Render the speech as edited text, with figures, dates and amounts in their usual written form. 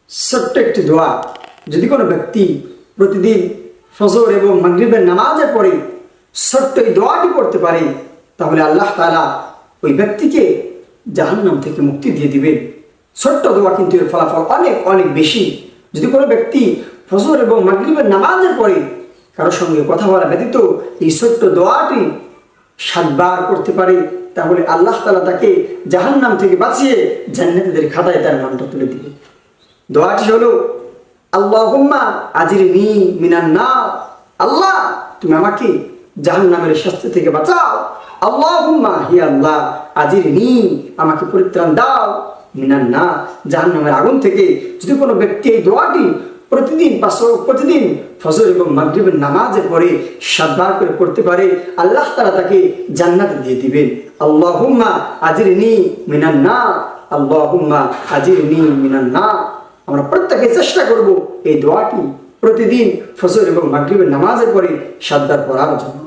ছোট্ট একটি দোয়া যদি কোনো ব্যক্তি প্রতিদিন ফজর এবং মাগরিবের নামাজের পরে ছোট্ট এই দোয়াটি পড়তে পারে, তাহলে আল্লাহ তাআলা ওই ব্যক্তিকে জাহান্নাম থেকে মুক্তি দিয়ে দিবেন। ছোট্ট দোয়া কিন্তু এর ফলাফল অনেক অনেক বেশি। যদি কোনো ব্যক্তি ফজর এবং মাগরিবের নামাজের পরে কারোর সঙ্গে কথা বলা ব্যতীত এই ছোট্ট দোয়াটি 7 বার করতে পারে, তাহলে আল্লাহ তাআলা তাকে জাহান্নাম থেকে বাঁচিয়ে জান্নাতীদের খাতায় তার নামটা তুলে দিবে। দোয়াটি হলো, আল্লাহুম্মা আজিরনি মিনান নার, আল্লাহ তুমি আমাকে জাহান্নামের শাস্তি থেকে বাঁচাও। আল্লাহুম্মা হি আল্লাহ আজিরনি, আমাকে পরিত্রাণ দাও, মিনান নার, জাহান্নামের আগুন থেকে। যদি কোনো ব্যক্তি এই দোয়াটি প্রতিদিন ফজর এবং মাগরিবের নামাজের পরে 7 বার করে পড়তে পারে, আল্লাহ তাআলা তাকে জান্নাতে দিয়ে দিবেন। আল্লাহুম্মা আজিরনি মিনান নার, আল্লাহুম্মা আজিরনি মিনান নার। আমরা প্রত্যেকে চেষ্টা করব এই দোয়াটি প্রতিদিন ফজর এবং মাগরিবের নামাজের পরে 7 বার পড়ার জন্য।